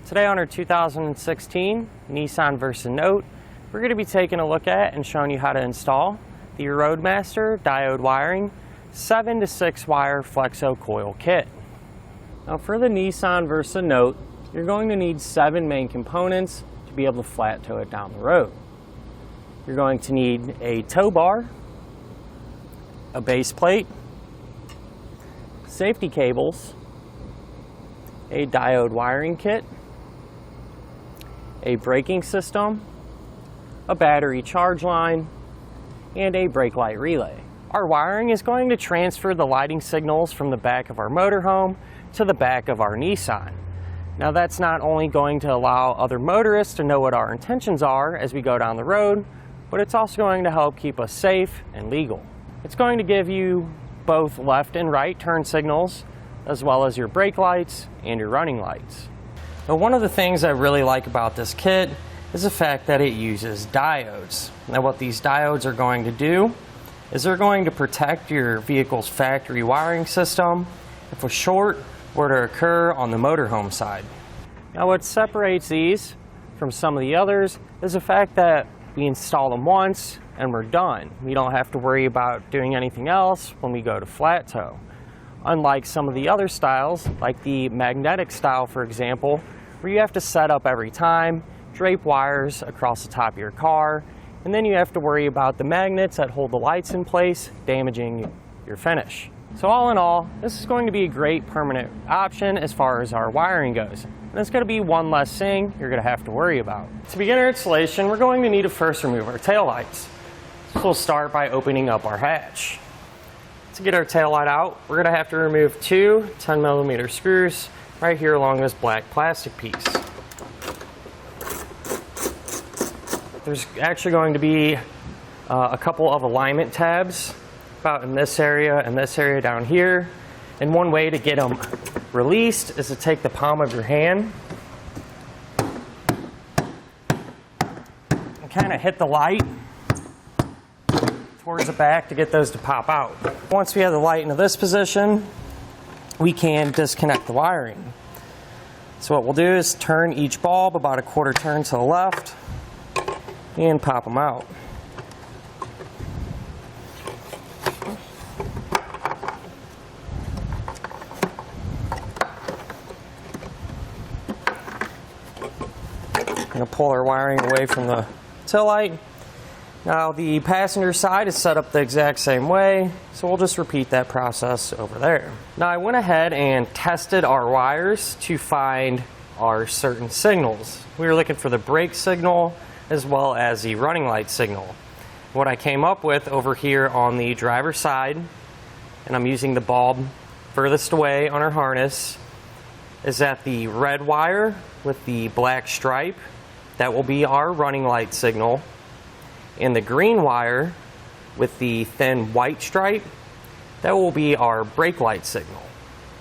Today on our 2016 Nissan Versa Note, we're going to be taking a look at and showing you how to install the Roadmaster Diode wiring 7 to 6 wire Flexo-Coil kit. Now for the Nissan Versa Note, you're going to need 7 main components to be able to flat tow it down the road. You're going to need a tow bar, a base plate, safety cables, a diode wiring kit, a braking system, a battery charge line, and a brake light relay. Our wiring is going to transfer the lighting signals from the back of our motorhome to the back of our Nissan. Now that's not only going to allow other motorists to know what our intentions are as we go down the road, but it's also going to help keep us safe and legal. It's going to give you both left and right turn signals, as well as your brake lights and your running lights. Now, one of the things I really like about this kit is the fact that it uses diodes. Now what these diodes are going to do is they're going to protect your vehicle's factory wiring system if a short were to occur on the motorhome side. Now what separates these from some of the others is the fact that we install them once and we're done. We don't have to worry about doing anything else when we go to flat tow. Unlike some of the other styles, like the magnetic style for example, where you have to set up every time, drape wires across the top of your car, and then you have to worry about the magnets that hold the lights in place, damaging your finish. So all in all, this is going to be a great permanent option as far as our wiring goes. And it's going to be one less thing you're going to have to worry about. To begin our installation, we're going to need to first remove our taillights. So we'll start by opening up our hatch. To get our taillight out, we're going to have to remove 2 10mm screws right here along this black plastic piece. There's actually going to be a couple of alignment tabs about in this area and this area down here. And one way to get them released is to take the palm of your hand and kind of hit the light towards the back to get those to pop out. Once we have the light into this position, we can disconnect the wiring. So what we'll do is turn each bulb about a quarter turn to the left and pop them out. Going to pull our wiring away from the taillight. Now the passenger side is set up the exact same way, so we'll just repeat that process over there. Now I went ahead and tested our wires to find our certain signals. We were looking for the brake signal as well as the running light signal. What I came up with over here on the driver's side, and I'm using the bulb furthest away on our harness, is that the red wire with the black stripe, that will be our running light signal. And the green wire with the thin white stripe, that will be our brake light signal.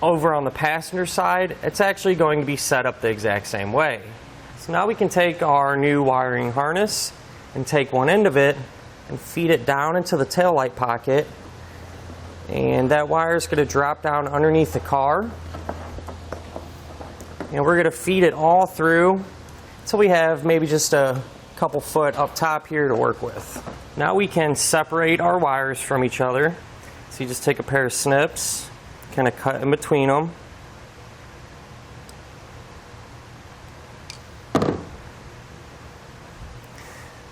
Over on the passenger side, it's actually going to be set up the exact same way. So now we can take our new wiring harness and take one end of it and feed it down into the taillight pocket. And that wire is going to drop down underneath the car. And we're going to feed it all through until we have maybe just a couple foot up top here to work with. Now we can separate our wires from each other. So you just take a pair of snips, kind of cut in between them.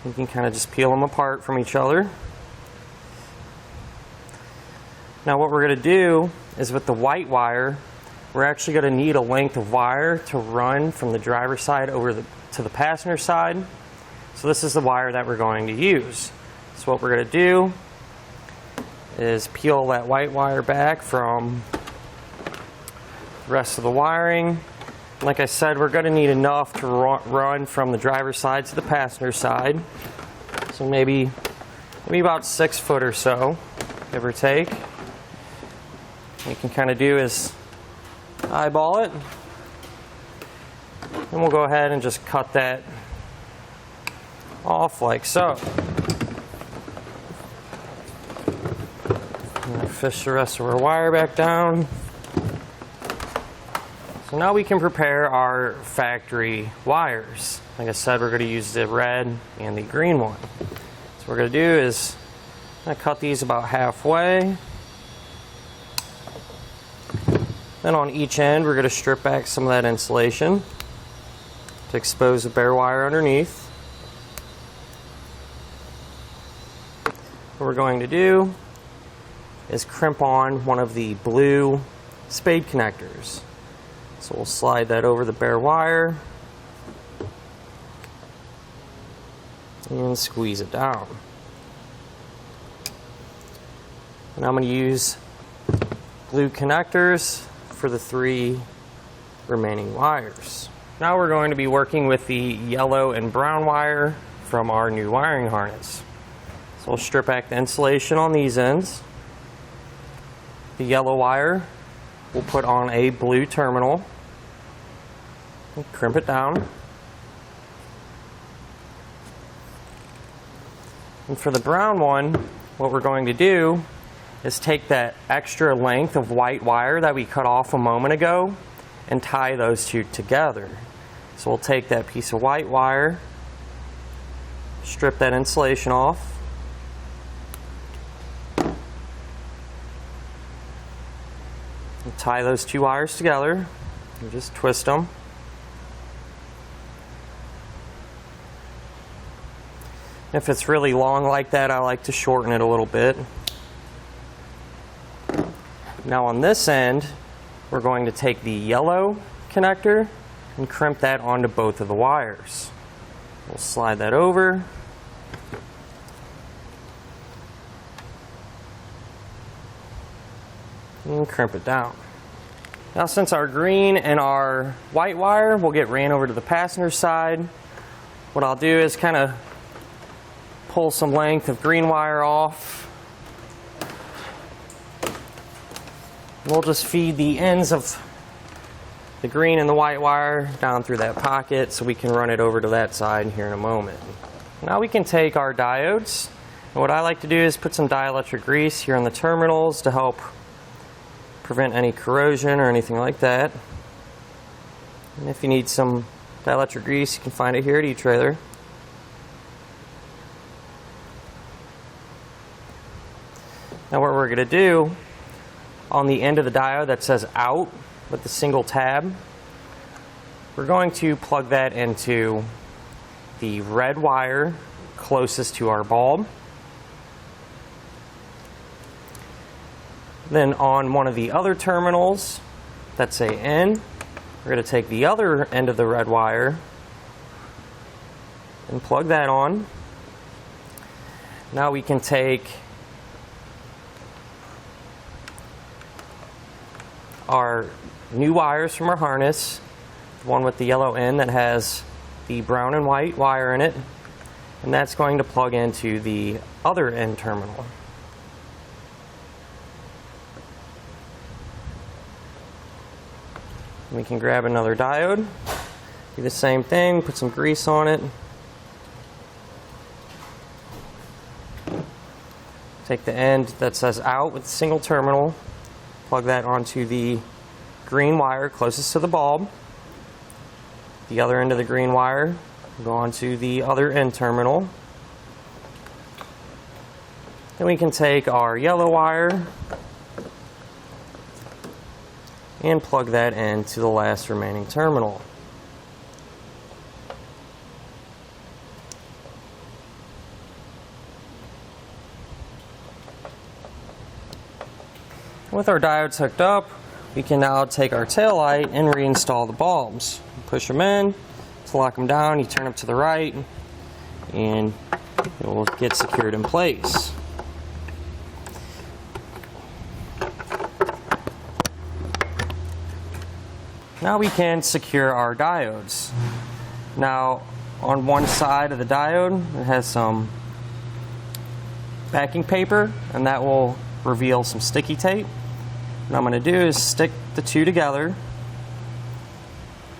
You can kind of just peel them apart from each other. Now what we're going to do is with the white wire, we're actually going to need a length of wire to run from the driver's side over to the passenger side. So this is the wire that we're going to use. So what we're going to do is peel that white wire back from the rest of the wiring. Like I said, we're going to need enough to run from the driver's side to the passenger side. So maybe about 6 foot or so, give or take. What you can kind of do is eyeball it. And we'll go ahead and just cut that off like so. I'm going to fish the rest of our wire back down. So now we can prepare our factory wires. Like I said, we're going to use the red and the green one. So what we're going to do is cut these about halfway. Then on each end, we're going to strip back some of that insulation to expose the bare wire underneath. What we're going to do is crimp on one of the blue Spade connectors. So we'll slide that over the bare wire and squeeze it down. And I'm going to use blue connectors for the 3 remaining wires. Now we're going to be working with the yellow and brown wire from our new wiring harness. So we'll strip back the insulation on these ends. The yellow wire we'll put on a blue terminal and crimp it down. And for the brown one, what we're going to do is take that extra length of white wire that we cut off a moment ago and tie those two together. So we'll take that piece of white wire, strip that insulation off, and tie those 2 wires together and just twist them. If it's really long like that, I like to shorten it a little bit. Now on this end, we're going to take the yellow connector and crimp that onto both of the wires. We'll slide that over. And crimp it down. Now since our green and our white wire will get ran over to the passenger side, what I'll do is kind of pull some length of green wire off. We'll just feed the ends of the green and the white wire down through that pocket so we can run it over to that side here in a moment. Now we can take our diodes, and what I like to do is put some dielectric grease here on the terminals to help prevent any corrosion or anything like that. And if you need some dielectric grease, you can find it here at Etrailer. Now what we're going to do, on the end of the diode that says out with the single tab, we're going to plug that into the red wire closest to our bulb. Then on one of the other terminals that say N, we're going to take the other end of the red wire and plug that on. Now we can take our new wires from our harness, the one with the yellow end that has the brown and white wire in it, and that's going to plug into the other end terminal. We can grab another diode, do the same thing, put some grease on it, take the end that says out with a single terminal, plug that onto the green wire closest to the bulb. The other end of the green wire will go onto the other end terminal. Then we can take our yellow wire and plug that into the last remaining terminal. With our diodes hooked up, we can now take our taillight and reinstall the bulbs. Push them in, to lock them down, you turn them to the right, and it will get secured in place. Now we can secure our diodes. Now on one side of the diode it has some backing paper, and that will reveal some sticky tape. What I'm going to do is stick the two together,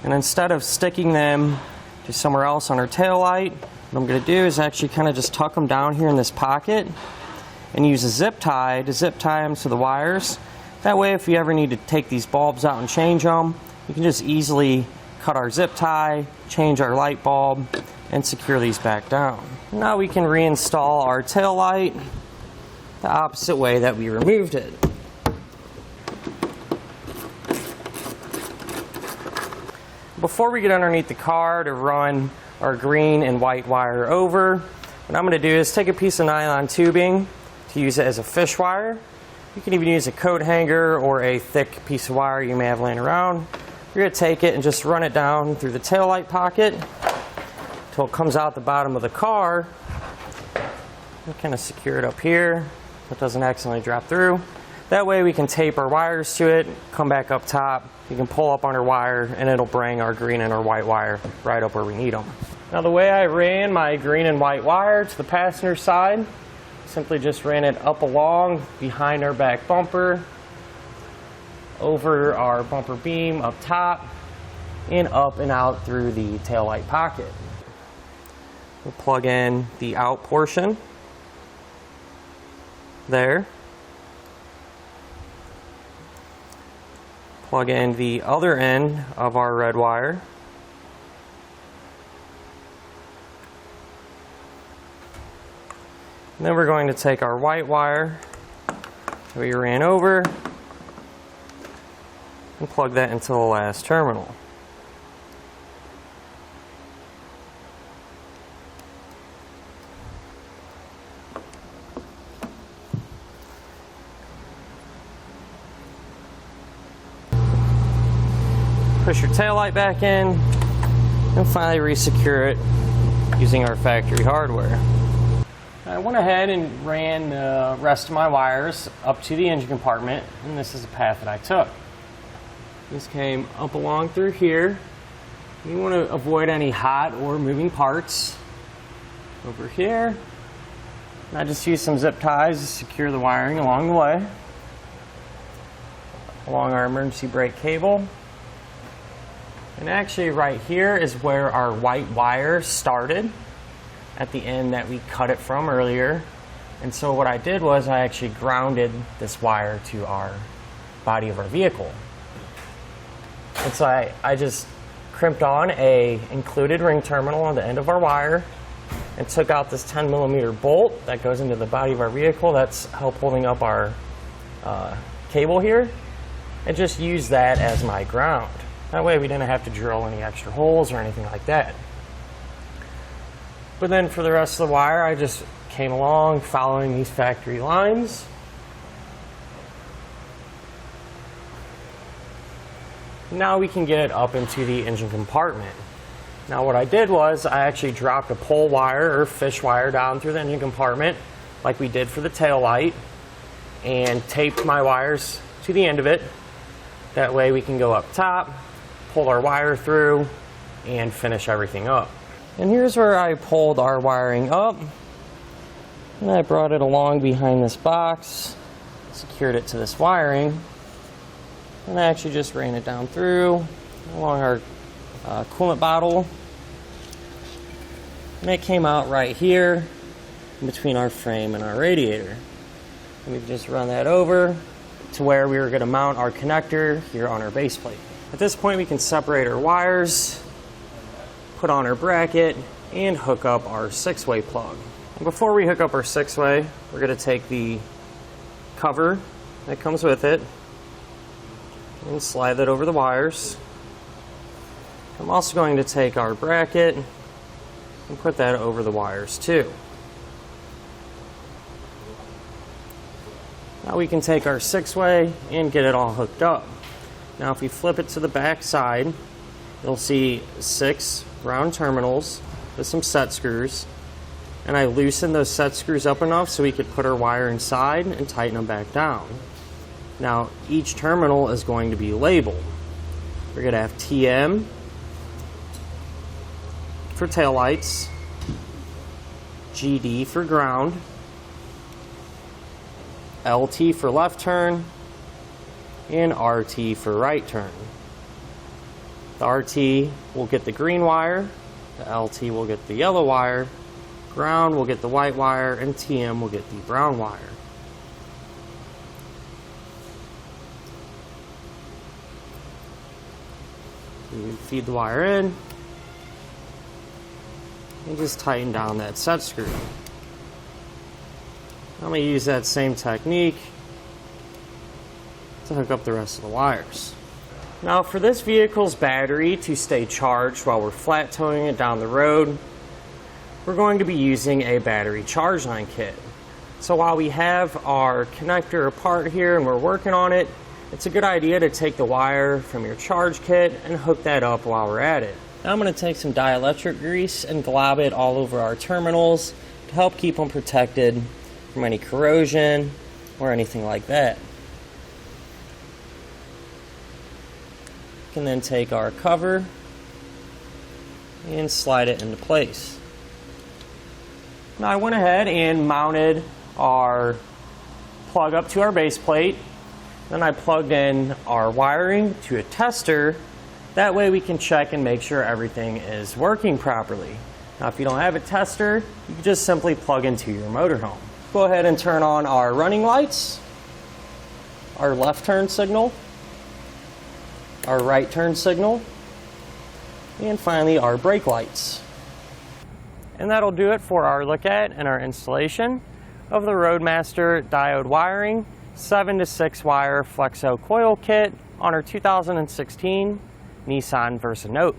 and instead of sticking them to somewhere else on our taillight, what I'm going to do is actually kind of just tuck them down here in this pocket and use a zip tie to zip tie them to the wires. That way if you ever need to take these bulbs out and change them, we can just easily cut our zip tie, change our light bulb, and secure these back down. Now we can reinstall our tail light the opposite way that we removed it. Before we get underneath the car to run our green and white wire over, what I'm going to do is take a piece of nylon tubing to use it as a fish wire. You can even use a coat hanger or a thick piece of wire you may have laying around. You're going to take it and just run it down through the taillight pocket until it comes out the bottom of the car. And kind of secure it up here so it doesn't accidentally drop through. That way we can tape our wires to it, come back up top. You can pull up on our wire and it'll bring our green and our white wire right up where we need them. Now the way I ran my green and white wire to the passenger side, simply just ran it up along behind our back bumper, over our bumper beam up top, and up and out through the taillight pocket. We'll plug in the out portion there. Plug in the other end of our red wire. And then we're going to take our white wire that we ran over and plug that into the last terminal. Push your taillight back in and finally resecure it using our factory hardware. I went ahead and ran the rest of my wires up to the engine compartment, and this is the path that I took. This came up along through here. You want to avoid any hot or moving parts. Over here, and I just used some zip ties to secure the wiring along the way. Along our emergency brake cable. And actually right here is where our white wire started at the end that we cut it from earlier. And so what I did was I actually grounded this wire to our body of our vehicle. And so I just crimped on a included ring terminal on the end of our wire and took out this 10mm bolt that goes into the body of our vehicle that's help holding up our cable here, and just used that as my ground. That way we didn't have to drill any extra holes or anything like that. But then for the rest of the wire, I just came along following these factory lines. Now we can get it up into the engine compartment. Now what I did was I actually dropped a pole wire or fish wire down through the engine compartment like we did for the tail light, and taped my wires to the end of it. That way we can go up top, pull our wire through, and finish everything up. And here's where I pulled our wiring up, and I brought it along behind this box, secured it to this wiring, and I actually just ran it down through along our coolant bottle, and it came out right here in between our frame and our radiator. And we just run that over to where we were going to mount our connector here on our base plate. At this point we can separate our wires, put on our bracket, and hook up our 6-way plug. And before we hook up our 6-way, we're going to take the cover that comes with it and slide that over the wires. I'm also going to take our bracket and put that over the wires too. Now we can take our 6-way and get it all hooked up. Now if we flip it to the back side, you'll see 6 round terminals with some set screws, and I loosened those set screws up enough so we could put our wire inside and tighten them back down. Now each terminal is going to be labeled. We're going to have TM for taillights, GD for ground, LT for left turn, and RT for right turn. The RT will get the green wire, the LT will get the yellow wire, ground will get the white wire, and TM will get the brown wire. You feed the wire in and just tighten down that set screw. I'm going to use that same technique to hook up the rest of the wires. Now for this vehicle's battery to stay charged while we're flat towing it down the road, we're going to be using a battery charge line kit. So while we have our connector apart here and we're working on it, it's a good idea to take the wire from your charge kit and hook that up while we're at it. Now I'm going to take some dielectric grease and glob it all over our terminals to help keep them protected from any corrosion or anything like that. We can then take our cover and slide it into place. Now I went ahead and mounted our plug up to our base plate. Then I plugged in our wiring to a tester. That way we can check and make sure everything is working properly. Now if you don't have a tester, you can just simply plug into your motorhome. Go ahead and turn on our running lights, our left turn signal, our right turn signal, and finally our brake lights. And that'll do it for our look at and our installation of the Roadmaster Diode wiring 7 to 6 wire Flexo-Coil kit on our 2016 Nissan Versa Note.